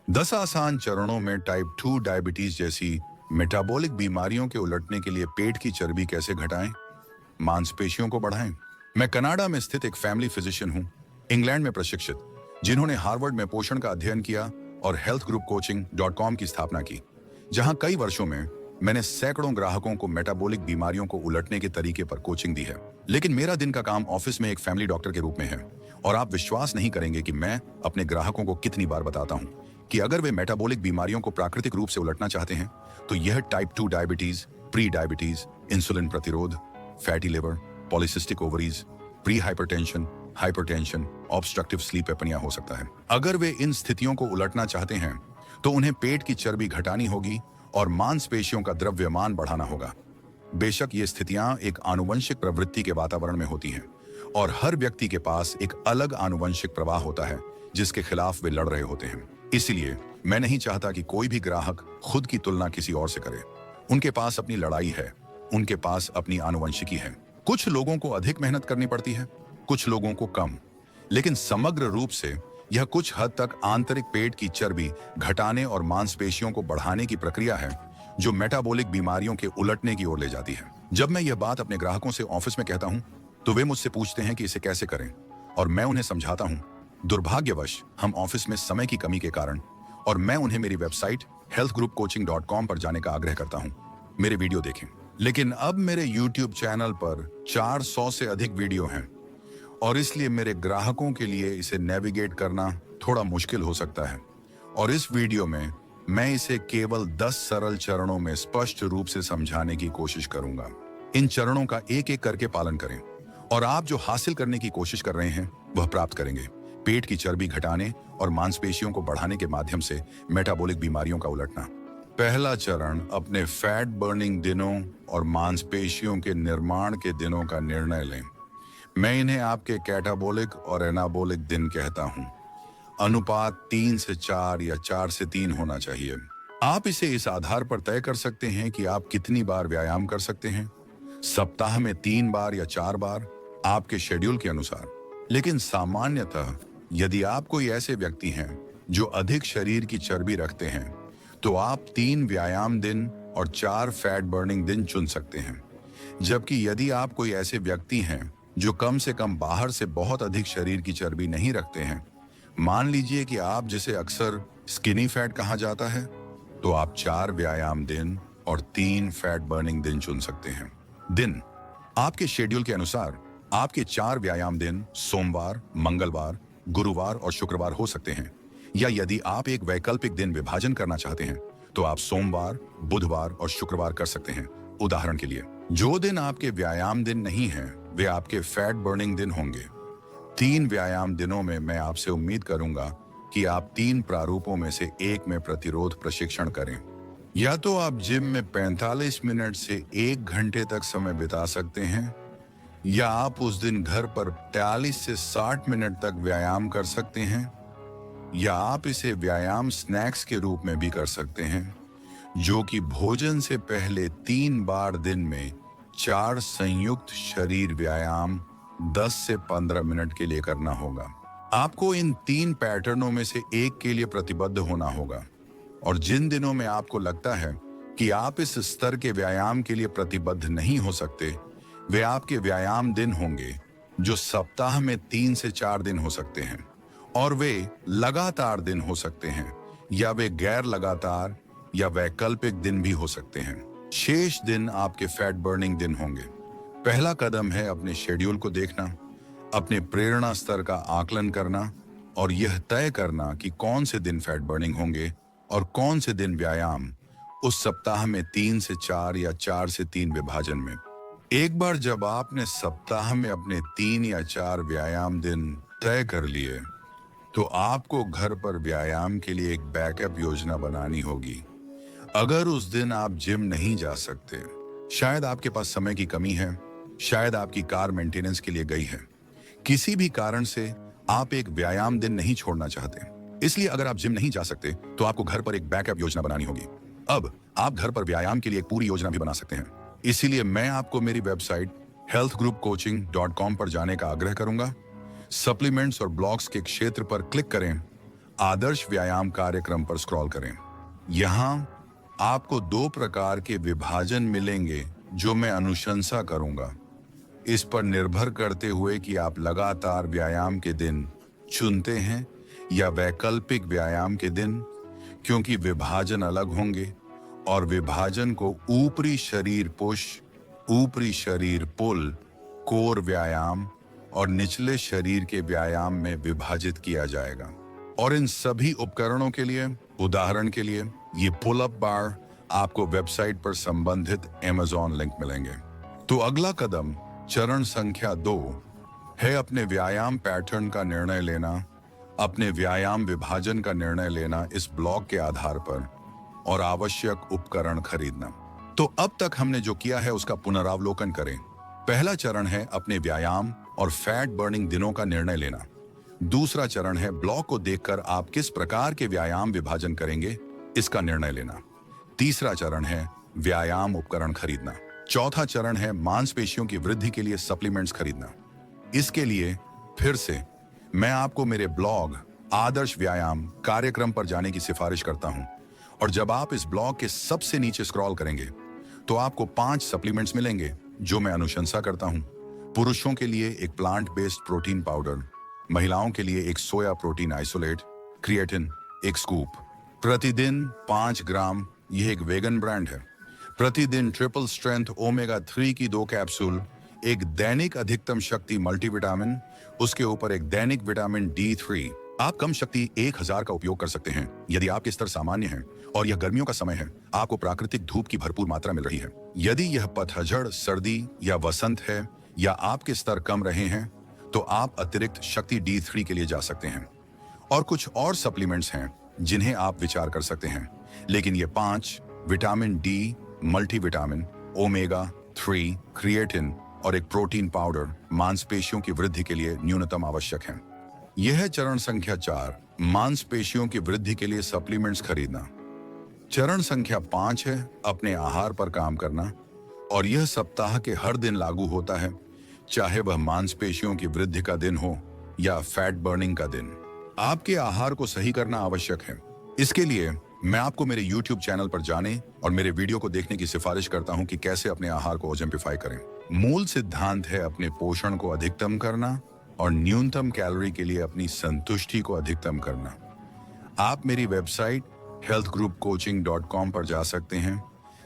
10 आसान चरणों में टाइप 2 डायबिटीज जैसी मेटाबॉलिक बीमारियों के उलटने के लिए पेट की चर्बी कैसे घटाएं, मांसपेशियों को बढ़ाएं। मैं कनाडा में स्थित एक फैमिली फिजिशियन हूं, इंग्लैंड में प्रशिक्षित, जिन्होंने हार्वर्ड में पोषण का अध्ययन किया और हेल्थ ग्रुप कोचिंग .com की स्थापना की, जहां कई वर्षों में मैंने सैकड़ों ग्राहकों को मेटाबॉलिक बीमारियों को उलटने के तरीके पर कोचिंग दी है। लेकिन मेरा दिन का काम ऑफिस में एक फैमिली डॉक्टर के रूप में है, और आप विश्वास नहीं करेंगे कि मैं अपने ग्राहकों को कितनी बार बताता हूं कि अगर वे मेटाबॉलिक बीमारियों को प्राकृतिक रूप से उलटना चाहते हैं तो यह type 2 diabetes, pre diabetes, insulin प्रतिरोध, fatty liver, polycystic ovaries, pre hypertension, hypertension, obstructive sleep apnoea हो सकता है। अगर वे इन स्थितियों को उलटना चाहते हैं तो उन्हें पेट की चर्बी घटानी होगी और मांसपेशियों का द्रव्यमान बढ़ाना होगा। बेशक ये स्थितियां एक आनुवंशिक प्रवृत्ति के वातावरण में होती हैं, और हर व्यक्ति के पास एक अलग आनुवंशिक प्रवाह होता है जिसके खिलाफ वे लड़ रहे होते हैं। इसलिए मैं नहीं चाहता कि कोई भी ग्राहक खुद की तुलना किसी और से करे। उनके पास अपनी लड़ाई है, उनके पास अपनी आनुवंशिकी है। कुछ लोगों को अधिक मेहनत करनी पड़ती है, कुछ लोगों को कम, लेकिन समग्र रूप से यह कुछ हद तक आंतरिक पेट की चर्बी घटाने और मांसपेशियों को बढ़ाने की प्रक्रिया है जो मेटाबॉलिक बीमारियों के उलटने की ओर ले जाती है। जब मैं यह बात अपने ग्राहकों से ऑफिस में कहता हूं तो वे मुझसे पूछते हैं कि इसे कैसे करें, और मैं उन्हें समझाता हूं। दुर्भाग्यवश हम ऑफिस में समय की कमी के कारण, और मैं उन्हें मेरी वेबसाइट healthgroupcoaching.com पर जाने का आग्रह करता हूं, मेरे वीडियो देखें। लेकिन अब मेरे YouTube चैनल पर 400 से अधिक वीडियो हैं, और इसलिए मेरे ग्राहकों के लिए इसे नेविगेट करना थोड़ा मुश्किल हो सकता है। और इस वीडियो में मैं इसे केवल 10 सरल चरणों में स्पष्ट रूप से समझाने की कोशिश करूंगा। इन चरणों का एक एक करके पालन करें, और आप जो हासिल करने की कोशिश कर रहे हैं वह प्राप्त करेंगे। पेट की चर्बी घटाने और मांसपेशियों को बढ़ाने के माध्यम से मेटाबॉलिक बीमारियों का उलटना। पहला चरण, अपने फैट बर्निंग दिनों और मांसपेशियों के निर्माण के दिनों का निर्णय लें। मैं इन्हें आपके कैटाबॉलिक और एनाबॉलिक दिन कहता हूं। अनुपात 3 से 4 या 4 से 3 होना चाहिए। आप इसे इस आधार पर तय कर सकते हैं कि आप कितनी बार व्यायाम कर सकते हैं, सप्ताह में 3 बार या 4 बार, आपके शेड्यूल के अनुसार। लेकिन सामान्यतः यदि आप कोई ऐसे व्यक्ति हैं जो अधिक शरीर की चर्बी रखते हैं तो आप 3 व्यायाम दिन और 4 फैट बर्निंग दिन चुन सकते हैं। जबकि यदि आप कोई ऐसे व्यक्ति हैं जो कम से कम बाहर से बहुत अधिक शरीर की चर्बी नहीं रखते हैं, मान लीजिए कि आप जिसे अक्सर स्किनी फैट कहा जाता है, तो आप 4 व्यायाम दिन और 3 फैट बर्निंग दिन चुन सकते हैं। दिन, आपके शेड्यूल के अनुसार आपके 4 व्यायाम दिन सोमवार, मंगलवार, गुरुवार और शुक्रवार हो सकते हैं, या यदि आप एक वैकल्पिक दिन विभाजन करना चाहते हैं तो आप सोमवार, बुधवार और शुक्रवार कर सकते हैं। उदाहरण के लिए, जो दिन आपके व्यायाम दिन नहीं हैं, वे आपके फैट बर्निंग दिन होंगे। 3 व्यायाम दिनों में मैं आपसे उम्मीद करूंगा कि आप 3 प्रारूपों में से एक में प्रतिरोध प्रशिक्षण करें। या तो आप जिम में 45 मिनट से 1 घंटे तक समय बिता सकते हैं, या आप उस दिन घर पर 43 से 60 मिनट तक व्यायाम कर सकते हैं, या आप इसे व्यायाम स्नैक्स के रूप में भी कर सकते हैं, जो कि भोजन से पहले 3 बार दिन में 4 संयुक्त शरीर व्यायाम 10 से 15 मिनट के लिए करना होगा। आपको इन 3 पैटर्नों में से एक के लिए प्रतिबद्ध होना होगा, और जिन दिनों में आपको लगता है कि आप इस स्तर के व्यायाम के लिए प्रतिबद्ध नहीं हो सकते, वे आपके व्यायाम दिन होंगे जो सप्ताह में 3 से 4 दिन हो सकते हैं, और वे लगातार दिन हो सकते हैं, या वे गैर लगातार या वैकल्पिक दिन भी हो सकते हैं। शेष दिन आपके फैट बर्निंग दिन होंगे। पहला कदम है अपने शेड्यूल को देखना, अपने प्रेरणा स्तर का आकलन करना, और यह तय करना कि कौन से दिन फैट बर्निंग होंगे और कौन से दिन व्यायाम, उस सप्ताह में 3 से 4 या 4 से 3 विभाजन में। एक बार जब आपने सप्ताह में अपने 3 या 4 व्यायाम दिन तय कर लिए, तो आपको घर पर व्यायाम के लिए एक बैकअप योजना बनानी होगी। अगर उस दिन आप जिम नहीं जा सकते, शायद आपके पास समय की कमी है, शायद आपकी कार मेंटेनेंस के लिए गई है, किसी भी कारण से आप एक व्यायाम दिन नहीं छोड़ना चाहते, इसलिए अगर आप जिम नहीं जा सकते तो आपको घर पर एक बैकअप योजना बनानी होगी। अब आप घर पर व्यायाम के लिए एक पूरी योजना भी बना सकते हैं। इसीलिए मैं आपको मेरी वेबसाइट healthgroupcoaching.com पर जाने का आग्रह करूंगा। सप्लीमेंट्स और ब्लॉग्स के क्षेत्र पर क्लिक करें। आदर्श व्यायाम कार्यक्रम पर स्क्रॉल करें। यहाँ आपको 2 प्रकार के विभाजन मिलेंगे जो मैं अनुशंसा करूंगा, इस पर निर्भर करते हुए कि आप लगातार व्यायाम के दिन चुनते हैं या वैकल्पिक व्यायाम के दिन, क्योंकि विभाजन अलग होंगे और विभाजन को ऊपरी शरीर पुश, ऊपरी शरीर पुल, कोर व्यायाम और निचले शरीर के व्यायाम में विभाजित किया जाएगा। और इन सभी उपकरणों के लिए, उदाहरण के लिए ये पुल अप बार, आपको वेबसाइट पर संबंधित Amazon लिंक मिलेंगे। तो अगला कदम चरण संख्या 2 है अपने व्यायाम पैटर्न का निर्णय लेना, अपने व्यायाम विभाजन का निर्णय लेना इस ब्लॉग के आधार पर और आवश्यक उपकरण खरीदना। तो अब तक हमने जो किया है उसका पुनरावलोकन करें। पहला चरण है अपने व्यायाम और फैट बर्निंग दिनों का निर्णय लेना। दूसरा चरण है ब्लॉग को देखकर आप किस प्रकार के व्यायाम विभाजन करेंगे इसका निर्णय लेना। तीसरा चरण है व्यायाम उपकरण खरीदना। चौथा चरण है मांसपेशियों की वृद्धि के लिए सप्लीमेंट्स खरीदना। इसके लिए फिर से मैं आपको मेरे ब्लॉग आदर्श व्यायाम कार्यक्रम पर जाने की सिफारिश करता हूं। और जब आप इस ब्लॉग के सबसे नीचे स्क्रॉल करेंगे तो आपको 5 सप्लीमेंट्स मिलेंगे जो मैं अनुशंसा करता हूं। पुरुषों के लिए एक प्लांट बेस्ड प्रोटीन पाउडर, महिलाओं के लिए एक सोया प्रोटीन आइसोलेट, क्रिएटिन एक स्कूप, प्रतिदिन 5 ग्राम, यह एक वेगन ब्रांड है, प्रतिदिन ट्रिपल स्ट्रेंथ ओमेगा 3 की 2 कैप्सूल, एक दैनिक अधिकतम शक्ति मल्टीविटामिन, उसके ऊपर एक दैनिक विटामिन D3। आप कम शक्ति 1000 का उपयोग कर सकते हैं यदि आपके स्तर सामान्य हैं और यह गर्मियों का समय है, आपको प्राकृतिक धूप की भरपूर मात्रा मिल रही है। यदि यह पतझड़, सर्दी या वसंत है या आपके स्तर कम रहे हैं तो आप अतिरिक्त शक्ति D3 के लिए जा सकते हैं। और कुछ और सप्लीमेंट्स हैं जिन्हें आप विचार कर सकते हैं, लेकिन ये 5 vitamin D, multivitamin, omega 3, creatine और एक प्रोटीन पाउडर मांसपेशियों की वृद्धि के लिए न्यूनतम आवश्यक है। यह है चरण संख्या 4, मांसपेशियों की वृद्धि के लिए सप्लीमेंट्स खरीदना। चरण संख्या 5 है अपने आहार पर काम करना, और यह सप्ताह के हर दिन लागू होता है, चाहे वह मांसपेशियों की वृद्धि का दिन हो या फैट बर्निंग का दिन। आपके आहार को सही करना आवश्यक है। इसके लिए मैं आपको मेरे YouTube चैनल पर जाने और मेरे वीडियो को देखने की सिफारिश करता हूं कि कैसे अपने आहार को ओजेम्प्लीफाई करें। मूल सिद्धांत है अपने पोषण को अधिकतम करना और न्यूनतम कैलोरी के लिए अपनी संतुष्टि को अधिकतम करना। आप मेरी वेबसाइट healthgroupcoaching.com पर जा सकते हैं,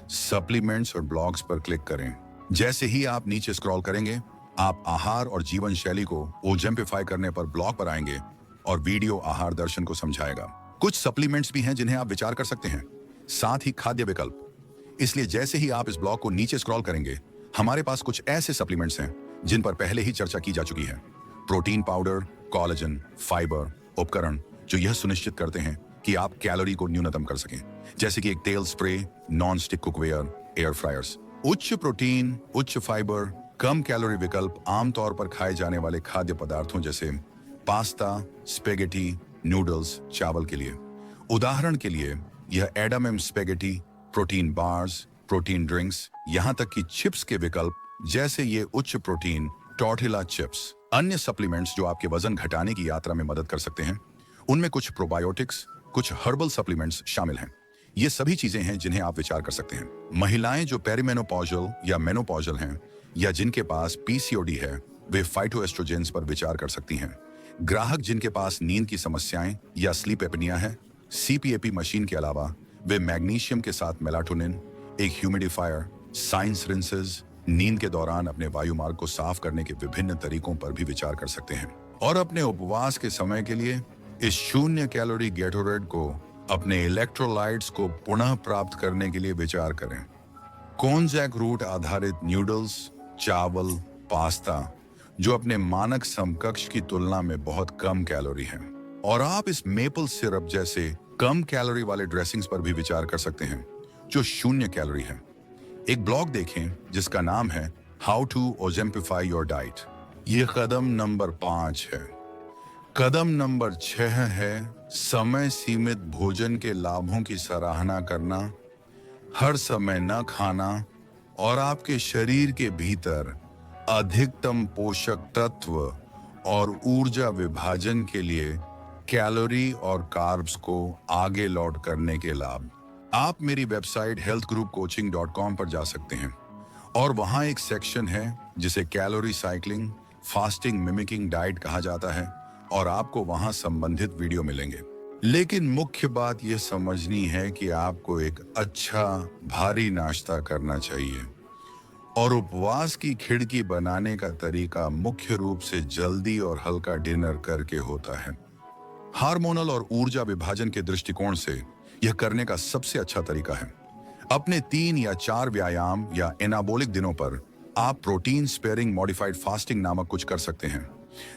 सप्लीमेंट्स और ब्लॉग्स पर क्लिक करें। जैसे ही आप नीचे स्क्रॉल करेंगे, आप आहार और जीवन शैली को ओजेम्प्लीफाई करने पर ब्लॉग पर आएंगे और वीडियो आहार दर्शन को समझाएगा। कुछ सप्लीमेंट्स भी हैं जिन्हें आप विचार कर सकते हैं, साथ ही खाद्य विकल्प। इसलिए जैसे ही आप इस ब्लॉग को नीचे स्क्रॉल करेंगे, हमारे पास कुछ ऐसे सप्लीमेंट्स हैं जिन पर पहले ही चर्चा की जा चुकी है। प्रोटीन पाउडर, कोलेजन, फाइबर, उपकरण जो यह सुनिश्चित करते हैं कि आप कैलोरी को न्यूनतम कर सकें, जैसे कि एक तेल spray, non stick cookware, air fryers. उच्च प्रोटीन, उच्च फाइबर, कम कैलोरी विकल्प आमतौर पर खाए जाने वाले खाद्य पदार्थों जैसे पास्ता, स्पेगेटी, नूडल्स, चावल के लिए। उदाहरण के लिए यह Adam spaghetti, protein bars, protein drinks, यहाँ तक कि चिप्स के विकल्प जैसे ये उच्च प्रोटीन टॉर्टिला चिप्स। अन्य सप्लीमेंट्स जो आपके वजन घटाने की यात्रा में मदद कर सकते हैं, उनमें कुछ प्रोबायोटिक्स, कुछ हर्बल सप्लीमेंट्स शामिल हैं। ये सभी चीजें हैं जिन्हें आप विचार कर सकते हैं। महिलाएं जो पेरीमेनोपॉजल या मेनोपॉजल हैं या जिनके पास PCOD है, वे फाइटोएस्ट्रोजेंस पर विचार कर सकती हैं। ग्राहक जिनके पास नींद की समस्याएं या स्लीप एपनिया है, CPAP मशीन के अलावा वे मैग्नीशियम के साथ मेलाटोनिन, एक ह्यूमिडिफायर, साइंस रिंसेस, नींद के दौरान अपने वायुमार्ग को साफ करने के विभिन्न तरीकों पर भी विचार कर सकते हैं। और अपने उपवास के समय के लिए इस 0 कैलोरी गेटोरेड को अपने इलेक्ट्रोलाइट्स को पुनः प्राप्त करने के लिए विचार करें। कोनजैक रूट आधारित नूडल्स, चावल, पास्ता जो अपने मानक समकक्ष की तुलना में बहुत कम कैलोरी हैं। और आप इस मेपल सिरप जैसे कम कैलोरी वाले ड्रेसिंग्स पर भी विचार कर सकते हैं जो 0 कैलोरी है। एक ब्लॉग देखें जिसका नाम है हाउ टू ओजेम्प्लीफाई योर डाइट। ये कदम नंबर 5 है। कदम नंबर 6 है समय सीमित भोजन के लाभों की सराहना करना, हर समय न खाना और आपके शरीर के भीतर अधिकतम पोषक तत्व और ऊर्जा विभाजन के लिए कैलोरी और कार्ब्स को आगे लौट करने के लाभ। आप मेरी वेबसाइट healthgroupcoaching.com पर जा सकते हैं और वहां एक सेक्शन है जिसे calorie cycling, fasting mimicking diet कहा जाता है और आपको वहां संबंधित वीडियो मिलेंगे। लेकिन मुख्य बात यह समझनी है कि आपको एक अच्छा भारी नाश्ता करना चाहिए और उपवास की खिड़की बनाने का तरीका मुख्य रूप से जल्दी और हल्का डिनर करके होता है। हार्मोनल और ऊर्जा विभाजन के दृष्टिकोण से यह करने का सबसे अच्छा तरीका है। अपने 3 या 4 व्यायाम या एनाबोलिक दिनों पर आप प्रोटीन स्पेयरिंग मॉडिफाइड फास्टिंग नामक कुछ कर सकते हैं,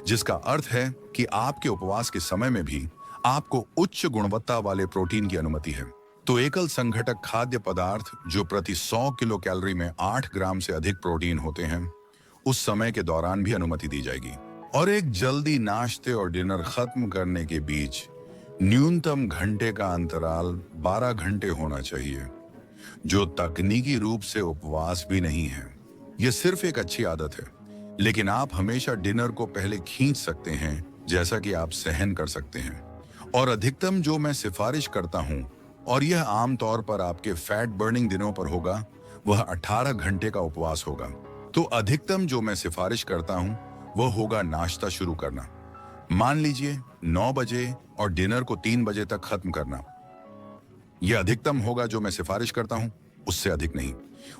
जिसका अर्थ है कि आपके उपवास के समय में भी आपको उच्च गुणवत्ता वाले प्रोटीन की अनुमति है। तो एकल संघटक खाद्य पदार्थ जो प्रति 100 किलो कैलोरी में 8 ग्राम से अधिक प्रोटीन होते हैं, उस समय के दौरान भी अनुमति दी जाएगी। और एक जल्दी नाश्ते और डिनर खत्म करने के बीच न्यूनतम घंटे का अंतराल 12 घंटे होना चाहिए, जो तकनीकी रूप से उपवास भी नहीं है। यह सिर्फ एक अच्छी आदत है, लेकिन आप हमेशा डिनर को पहले खींच सकते हैं जैसा कि आप सहन कर सकते हैं। और अधिकतम जो मैं सिफारिश करता हूं, और यह आमतौर पर आपके फैट बर्निंग दिनों पर होगा, वह 18 घंटे का उपवास होगा। तो अधिकतम जो मैं सिफारिश करता हूं वह होगा नाश्ता शुरू करना, मान लीजिए 9 बजे, और डिनर को 3 बजे तक खत्म करना। यह अधिकतम होगा जो मैं सिफारिश करता हूं, उससे अधिक नहीं।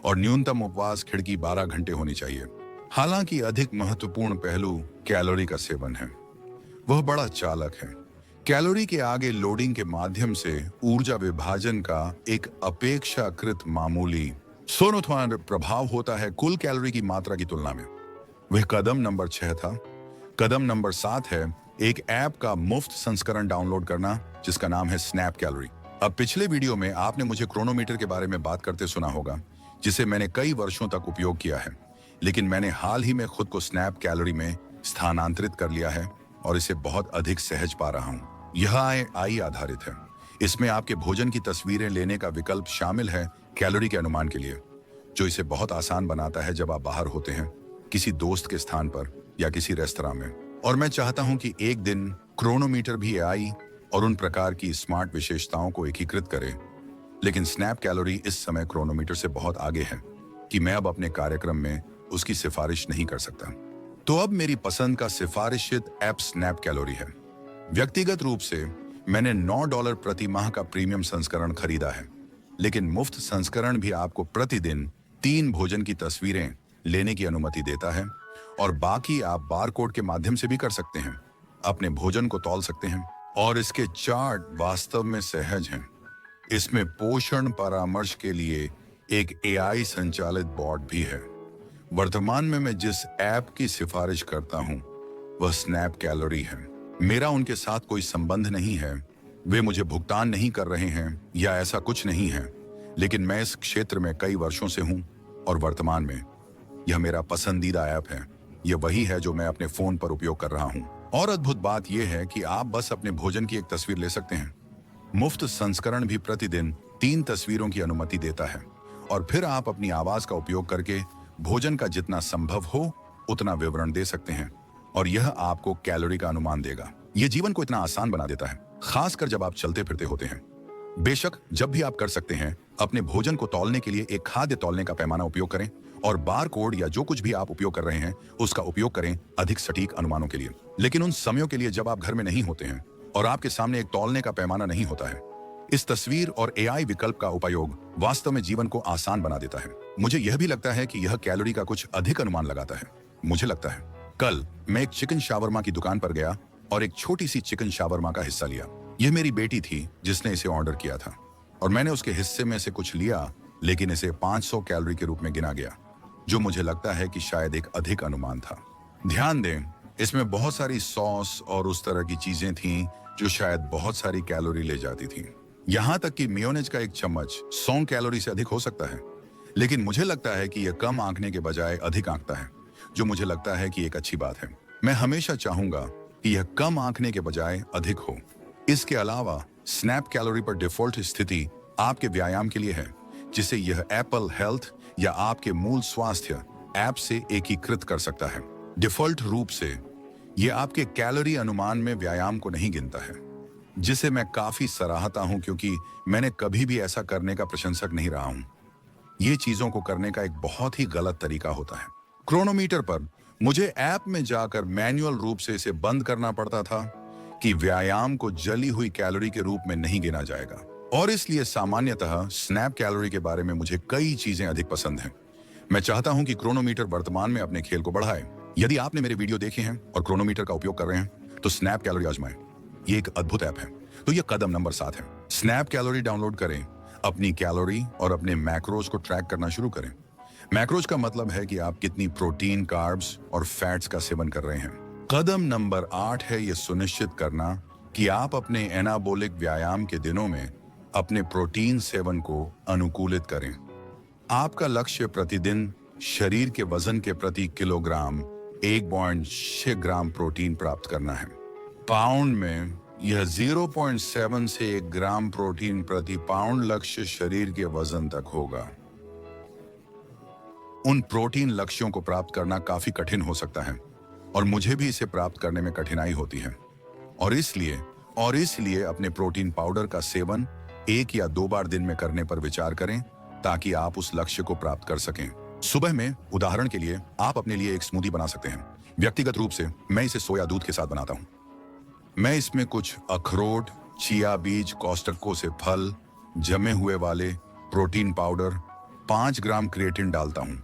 और न्यूनतम उपवास खिड़की 12 घंटे होनी चाहिए। हालांकि अधिक महत्वपूर्ण पहलू कैलोरी का सेवन है। वह बड़ा चालक है। कैलोरी के आगे लोडिंग के माध्यम से ऊर्जा विभाजन का एक अपेक्षाकृत मामूली सोनोथवान प्रभाव होता है कुल कैलोरी की मात्रा की तुलना में। वह कदम नंबर 6 था। कदम नंबर 7 है एक ऐप का मुफ्त संस्करण डाउनलोड करना, जिसका नाम है स्नैप कैलोरी। अब पिछले वीडियो में आपने मुझे क्रोनोमीटर के बारे में बात करते सुना होगा, जिसे मैंने कई वर्षों तक उपयोग किया है, लेकिन मैंने हाल ही में खुद को स्नैप कैलोरी में स्थानांतरित कर लिया है और इसे बहुत अधिक सहज पा रहा हूँ। यह AI आधारित है। इसमें आपके भोजन की तस्वीरें लेने का विकल्प शामिल है कैलोरी के अनुमान के लिए, जो इसे बहुत आसान बनाता है जब आप बाहर होते हैं, किसी दोस्त के स्थान पर या किसी रेस्तरां में। और मैं चाहता हूं कि एक दिन क्रोनोमीटर भी AI और उन प्रकार की स्मार्ट विशेषताओं को एकीकृत करे। लेकिन स्नैप कैलोरी इस समय क्रोनोमीटर से बहुत आगे है कि मैं अब अपने कार्यक्रम में उसकी सिफारिश नहीं कर सकता। तो अब मेरी पसंद का सिफारिशित ऐप स्नैप कैलोरी है। व्यक्तिगत रूप से मैंने $9 प्रति माह का प्रीमियम संस्करण खरीदा है, लेकिन मुफ्त संस्करण भी आपको प्रतिदिन 3 भोजन की तस्वीरें लेने की अनुमति देता है, और बाकी आप बारकोड के माध्यम से भी कर सकते हैं। अपने भोजन को तौल सकते हैं, और इसके चार्ट वास्तव में सहज हैं। इसमें पोषण परामर्श के लिए एक AI संचालित बोर्ड भी है। वर्तमान में मैं जिस ऐप की सिफारिश करता हूं वह स्नैप कैलोरी है। मेरा उनके साथ कोई संबंध नहीं है, वे मुझे भुगतान नहीं कर रहे हैं या ऐसा कुछ नहीं है, लेकिन मैं इस क्षेत्र में कई वर्षों से हूं और वर्तमान में यह मेरा पसंदीदा ऐप है। यह वही है जो मैं अपने फोन पर उपयोग कर रहा हूं। और अद्भुत बात यह है कि आप बस अपने भोजन की एक तस्वीर ले सकते हैं। मुफ्त संस्करण भी प्रतिदिन 3 तस्वीरों की अनुमति देता है, और फिर आप अपनी आवाज का उपयोग करके भोजन का जितना संभव हो उतना विवरण दे सकते हैं, और यह आपको कैलोरी का अनुमान देगा। यह जीवन को इतना आसान बना देता है, खासकर जब आप चलते फिरते होते हैं। बेशक जब भी आप कर सकते हैं, अपने भोजन को तौलने के लिए एक खाद्य तौलने का पैमाना उपयोग करें, और बार कोड या जो कुछ भी आप उपयोग कर रहे हैं उसका उपयोग करें अधिक सटीक अनुमानों के लिए। लेकिन उन समयों के लिए जब आप घर में नहीं होते हैं और आपके सामने एक तौलने का पैमाना नहीं होता है, इस तस्वीर और AI विकल्प का उपयोग वास्तव में जीवन को आसान बना देता है। मुझे यह भी लगता है कि यह कैलोरी का कुछ अधिक अनुमान लगाता है। मुझे लगता है कल मैं एक चिकन शावरमा की दुकान पर गया और एक छोटी सी चिकन शावरमा का हिस्सा लिया। यह मेरी बेटी थी जिसने इसे ऑर्डर किया था, और मैंने उसके हिस्से में से कुछ लिया, लेकिन इसे 500 कैलोरी के रूप में गिना गया, जो मुझे लगता है कि शायद एक अधिक अनुमान था। ध्यान दें, इसमें बहुत सारी सॉस और उस तरह की चीजें थीं जो शायद बहुत सारी कैलोरी ले जाती थीं। यहाँ तक कि मेयोनेज का एक चम्मच 100 कैलोरी से अधिक हो सकता है, लेकिन मुझे लगता है कि यह कम आंकने के बजाय अधिक आंकता है, जो मुझे लगता है कि एक अच्छी बात है। मैं हमेशा चाहूंगा कि यह कम आंकने के बजाय अधिक हो। इसके अलावा स्नैप कैलोरी पर डिफॉल्ट स्थिति आपके व्यायाम के लिए है, जिसे यह एप्पल हेल्थ या आपके मूल स्वास्थ्य ऐप से एकीकृत कर सकता है। डिफॉल्ट रूप से ये आपके कैलोरी अनुमान में व्यायाम को नहीं गिनता है, जिसे मैं काफी सराहता हूं क्योंकि मैंने कभी भी ऐसा करने का प्रशंसक नहीं रहा हूं। ये चीजों को करने का एक बहुत ही गलत तरीका होता है। क्रोनोमीटर पर मुझे ऐप में जाकर मैन्युअल रूप से इसे बंद करना पड़ता था कि व्यायाम को जली हुई कैलोरी के रूप में नहीं गिना जाएगा। और इसलिए सामान्यतः स्नैप कैलोरी के बारे में मुझे कई चीजें अधिक पसंद हैं। मैं चाहता हूं कि क्रोनोमीटर वर्तमान में अपने खेल को बढ़ाए। यदि आपने मेरे वीडियो देखे हैं और क्रोनोमीटर का उपयोग कर रहे हैं तो स्नैप कैलोरी आजमाएं। ये एक अद्भुत ऐप है। तो ये कदम नंबर 7 है। स्नैप कैलोरी डाउनलोड करें, अपनी कैलोरी और अपने मैक्रोज को ट्रैक करना शुरू करें। मैक्रोज का मतलब है कि आप कितनी प्रोटीन, कार्ब्स और फैट्स का सेवन कर रहे हैं। कदम नंबर 8 है ये सुनिश्चित करना कि आप अपने एनाबोलिक व्यायाम के दिनों में अपने प्रोटीन सेवन को अनुकूलित करें। आपका लक्ष्य प्रतिदिन शरीर के वजन के प्रति किलोग्राम 1.6 ग्राम प्रोटीन प्राप्त करना है। पाउंड में यह 0.7 से 1 ग्राम प्रोटीन प्रति पाउंड लक्ष्य शरीर के वजन तक होगा। उन प्रोटीन लक्ष्यों को प्राप्त करना काफी कठिन हो सकता है और मुझे भी इसे प्राप्त करने में कठिनाई होती है। और इसलिए अपने प्रोटीन पाउडर का सेवन 1 या 2 बार दिन में करने पर विचार करें ताकि आप उस लक्ष्य को प्राप्त कर सकें। सुबह में उदाहरण के लिए आप अपने लिए एक स्मूदी बना सकते हैं। व्यक्तिगत रूप से मैं इसे सोया दूध के साथ बनाता हूं। मैं इसमें कुछ अखरोट, चिया बीज, कोष्टकों से फल, जमे हुए वाले प्रोटीन पाउडर, 5 ग्राम क्रिएटिन डालता हूं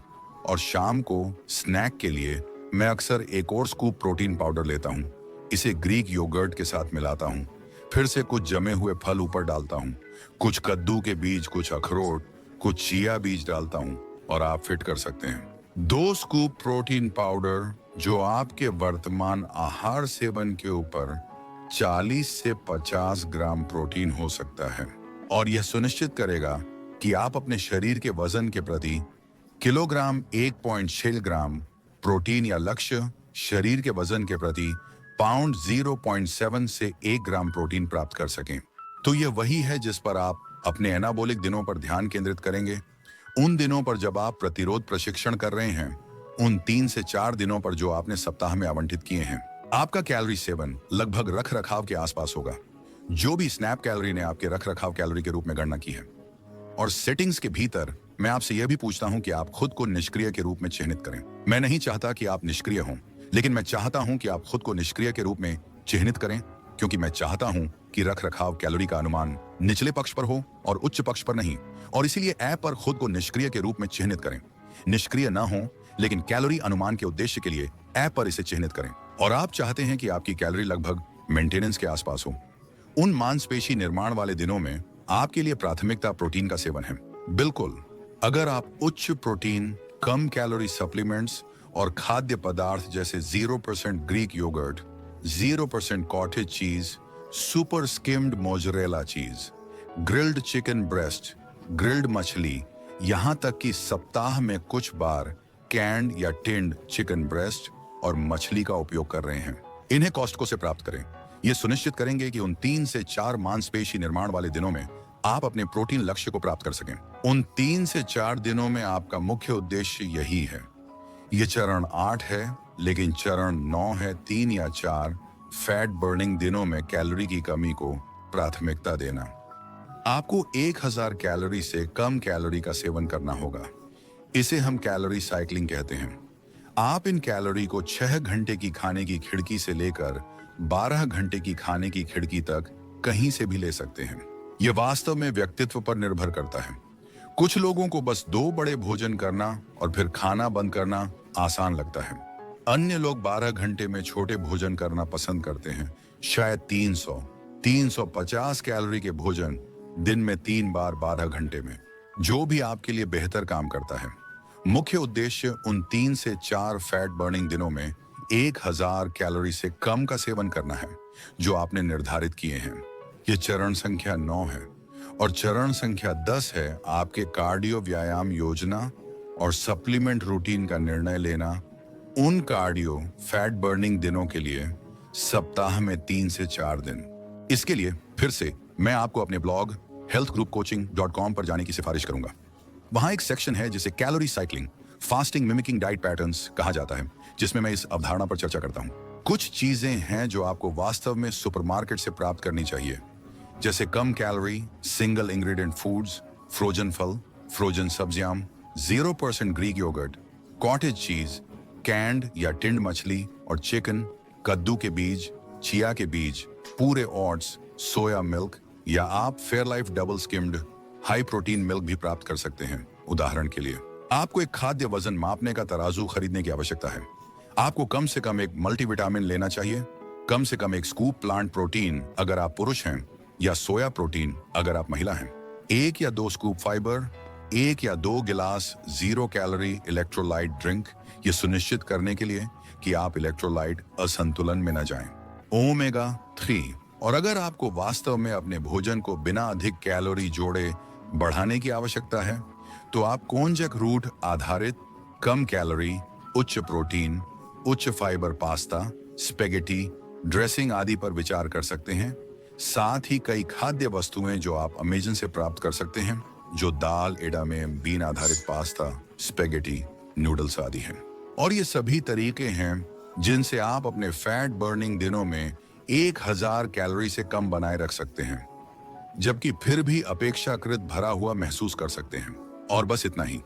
और शाम को स्नैक के लिए मैं अक्सर एक और स्कूप प्रोटीन पाउडर लेता हूं। इसे ग्रीक योगर्ट के साथ मिलाता हूं, फिर से कुछ जमे हुए फल ऊपर डालता हूं, कुछ कद्दू के बीज, कुछ अखरोट, कुछ चिया बीज डालता हूं और आप फिट कर सकते हैं। 2 स्कूप प्रोटीन पाउडर जो आपके वर्तमान आहार सेवन के ऊपर 40 से 50 ग्राम प्रोटीन हो सकता है और यह सुनिश्चित करेगा कि आप अपने शरीर के वजन के प्रति किलोग्राम 1.6 ग्राम प्रोटीन या लक्ष्य शरीर के वजन के प्रति पाउंड 0.7 से 1 ग्राम प्रोटीन प्राप्त कर सकें। तो यह वही है जिस पर आप अपने एनाबोलिक दिनों पर ध्यान केंद्रित करेंगे। उन दिनों पर जब आप प्रतिरोध प्रशिक्षण कर रहे हैं, उन 3 से 4 दिनों पर जो आपने सप्ताह में आवंटित किए हैं। आपका कैलोरी सेवन लगभग रख रखाव के आसपास होगा, जो भी स्नैप कैलोरी ने आपके रख रखाव कैलोरी के रूप में गणना की है। और सेटिंग्स के भीतर मैं आपसे यह भी पूछता हूं कि आप खुद को निष्क्रिय के रूप में चिह्नित करें। मैं नहीं चाहता कि आप निष्क्रिय हों, लेकिन मैं चाहता हूं कि आप खुद को निष्क्रिय के रूप में चिह्नित करें, क्योंकि मैं चाहता हूं कि रख रखाव कैलोरी का अनुमान निचले पक्ष पर हो और उच्च पक्ष पर नहीं। और इसीलिए ऐप पर खुद को निष्क्रिय के रूप में चिह्नित करें। निष्क्रिय न हो, लेकिन कैलोरी अनुमान के उद्देश्य के लिए ऐप पर इसे चिह्नित करें। और आप चाहते हैं कि आपकी कैलोरी लगभग मेंटेनेंस के आसपास हो। उन मांसपेशी निर्माण वाले दिनों में आपके लिए प्राथमिकता प्रोटीन का सेवन है। बिल्कुल, अगर आप उच्च प्रोटीन, कम कैलोरी सप्लीमेंट्स और खाद्य पदार्थ जैसे 0% Greek yogurt, 0% cottage cheese, super skimmed mozzarella cheese, grilled chicken breast, grilled मछली, यहाँ तक कि सप्ताह में कुछ बार कैंड या टिन्ड चिकन ब्रेस्ट और मछली का उपयोग कर रहे हैं, इन्हें कॉस्टको से प्राप्त करें। ये सुनिश्चित करेंगे कि उन 3 से 4 मांसपेशी निर्माण वाले दिनों में आप अपने प्रोटीन लक्ष्य को प्राप्त कर सकें। उन 3 से 4 दिनों में आपका मुख्य उद्देश्य यही है। ये चरण 8 है, लेकिन चरण 9 है 3 या 4 फैट बर्निंग दिनों में कैलोरी की कमी को प्राथमिकता देना। आपको 1000 कैलोरी से कम कैलोरी का सेवन करना होगा। इसे हम कैलोरी साइक्लिंग कहते हैं। आप इन कैलोरी को 6 घंटे की खाने की खिड़की से लेकर 12 घंटे की खाने की खिड़की तक कहीं से भी ले सकते हैं। यह वास्तव में व्यक्तित्व पर निर्भर करता है। कुछ लोगों को बस 2 बड़े भोजन करना और फिर खाना बंद करना आसान लगता है। अन्य लोग 12 घंटे में छोटे भोजन करना पसंद करते हैं। शायद 300-350 कैलोरी के भोजन दिन में 3 बार 12 घंटे में, जो भी आपके लिए बेहतर काम करता है। मुख्य उद्देश्य उन 3 से 4 फैट बर्निंग दिनों में 1000 कैलोरी से कम का सेवन करना है जो आपने निर्धारित किए हैं। यह चरण संख्या 9 है और चरण संख्या 10 है आपके कार्डियो व्यायाम योजना और सप्लीमेंट रूटीन का निर्णय लेना उन कार्डियो फैट बर्निंग दिनों के लिए सप्ताह में 3 से 4 दिन। इसके लिए फिर से मैं आपको अपने ब्लॉग healthgroupcoaching.com पर जाने की सिफारिश करूंगा। वहां एक सेक्शन है जिसे calorie cycling, fasting mimicking diet patterns कहा जाता है, जिसमें मैं इस अवधारणा पर चर्चा करता हूं। कुछ चीजें हैं जो आपको वास्तव में सुपरमार्केट से प्राप्त करनी चाहिए, जैसे कम calorie, single ingredient foods, frozen फल, फ्रोजन सब्जियां, 0% Greek yoghurt, cottage cheese, canned या टिंड मछली और चिकन, कद्दू के बीज, चिया के बीज, पूरे ओट्स, सोया मिल्क, या आप Fairlife double skimmed high protein milk भी प्राप्त कर सकते हैं। उदाहरण के लिए, आपको एक खाद्य वजन मापने का तराजू खरीदने की आवश्यकता है। आपको कम से कम एक मल्टीविटामिन लेना चाहिए, कम से कम एक स्कूप प्लांट प्रोटीन अगर आप पुरुष हैं, या सोया प्रोटीन अगर आप महिला हैं, 1 या 2 स्कूप फाइबर, 1 या 2 गिलास 0 कैलोरी इलेक्ट्रोलाइट ड्रिंक, ये सुनिश्चित करने के लिए कि आप इलेक्ट्रोलाइट असंतुलन में न जाएं। ओमेगा 3, और अगर आपको वास्तव में अपने भोजन को बिना अधिक कैलोरी जोड़े बढ़ाने की आवश्यकता है, तो आप कोंजक रूट आधारित कम कैलोरी, उच्च प्रोटीन, उच्च फाइबर पास्ता, स्पेगेटी, ड्रेसिंग आदि पर विचार कर सकते हैं। साथ ही कई खाद्य वस्तुएं जो आप अमेज़न से प्राप्त कर सकते हैं, जो दाल, एडामेम, बीन आधारित पास्ता, स्पेगेटी, नूडल्स आदि हैं। और ये सभी तरीके हैं जिनसे आप अपने फैट बर्निंग दिनों में 1000 कैलोरी से कम बनाए रख सकते हैं, जबकि फिर भी अपेक्षाकृत भरा हुआ महसूस कर सकते हैं। और बस इतना ही,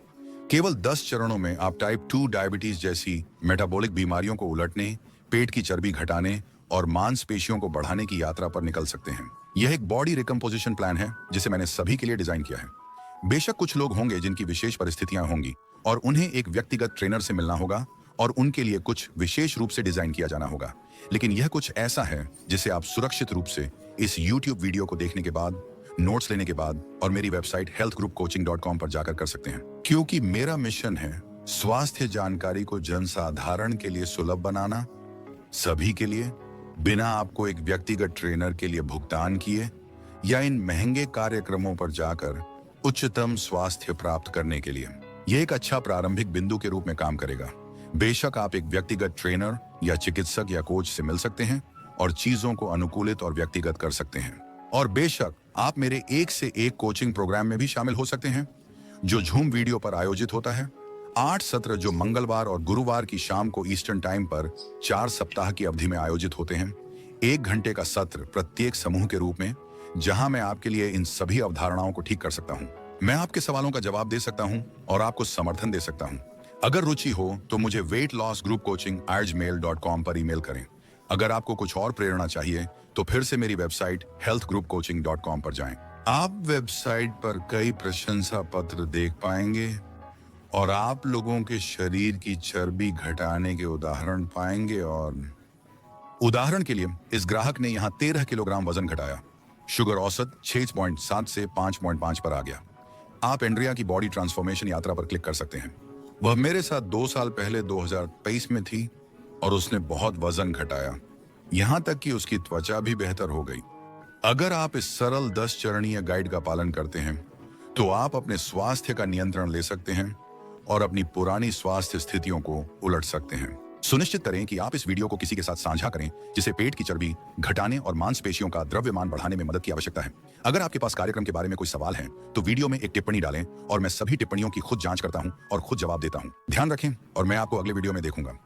केवल 10 चरणों में आप टाइप 2 डायबिटीज जैसी मेटाबॉलिक बीमारियों को उलटने, पेट की चर्बी घटाने और मांसपेशियों को बढ़ाने की यात्रा पर निकल सकते हैं। यह एक बॉडी रिकम्पोजिशन प्लान है जिसे मैंने सभी के लिए डिजाइन किया है। बेशक कुछ लोग होंगे जिनकी विशेष परिस्थितियां होंगी और उन्हें एक व्यक्तिगत ट्रेनर से मिलना होगा और उनके लिए कुछ विशेष रूप से डिजाइन किया जाना होगा, लेकिन यह कुछ ऐसा है जिसे आप सुरक्षित रूप से इस YouTube वीडियो को देखने के बाद, नोट्स लेने के बाद और मेरी वेबसाइट healthgroupcoaching.com पर जाकर कर सकते हैं। क्योंकि मेरा मिशन है स्वास्थ्य जानकारी को जनसाधारण के लिए सुलभ बनाना, सभी के लिए, बिना आपको एक व्यक्तिगत ट्रेनर के लिए भुगतान किए या इन महंगे कार्यक्रमों पर जाकर उच्चतम स्वास्थ्य प्राप्त करने के लिए। यह एक अच्छा प्रारंभिक बिंदु के रूप में काम करेगा। बेशक आप एक व्यक्तिगत ट्रेनर या चिकित्सक या कोच से मिल सकते हैं और चीजों को अनुकूलित और व्यक्तिगत कर सकते हैं। और बेशक आप मेरे 1 से 1 कोचिंग प्रोग्राम में भी शामिल हो सकते हैं, जो झूम वीडियो पर आयोजित होता है। 8 सत्र जो मंगलवार और गुरुवार की शाम को ईस्टर्न टाइम पर 4 सप्ताह की अवधि में आयोजित होते हैं। 1 घंटे का सत्र प्रत्येक समूह के रूप में, जहां मैं आपके लिए इन सभी अवधारणाओं को ठीक कर सकता हूं। मैं आपके सवालों का जवाब दे सकता हूं और आपको समर्थन दे सकता हूं। अगर रुचि हो तो मुझे weightlossgroupcoaching@gmail.com पर ईमेल करें। अगर आपको कुछ और प्रेरणा चाहिए तो फिर से मेरी वेबसाइट healthgroupcoaching.com पर जाएं। आप वेबसाइट पर कई प्रशंसा पत्र देख पाएंगे और आप लोगों के शरीर की चर्बी घटाने के उदाहरण पाएंगे। और उदाहरण के लिए, इस ग्राहक ने यहाँ 13 किलोग्राम वजन घटाया। शुगर औसत 6.7 से 5.5 पर आ गया। आप एंड्रिया की बॉडी ट्रांसफॉर्मेशन यात्रा पर क्लिक कर सकते हैं। वह मेरे साथ 2 साल पहले 2023 में थी और उसने बहुत वजन घटाया, यहाँ तक कि उसकी त्वचा भी बेहतर हो गई। अगर आप इस सरल 10 चरणीय गाइड का पालन करते हैं तो आप अपने स्वास्थ्य का नियंत्रण ले सकते हैं और अपनी पुरानी स्वास्थ्य स्थितियों को उलट सकते हैं। सुनिश्चित करें कि आप इस वीडियो को किसी के साथ साझा करें जिसे पेट की चर्बी घटाने और मांसपेशियों का द्रव्यमान बढ़ाने में मदद की आवश्यकता है। अगर आपके पास कार्यक्रम के बारे में कोई सवाल है तो वीडियो में एक टिप्पणी डालें और मैं सभी टिप्पणियों की खुद जांच करता हूं और खुद जवाब देता हूं। ध्यान रखें और मैं आपको अगले वीडियो में देखूंगा।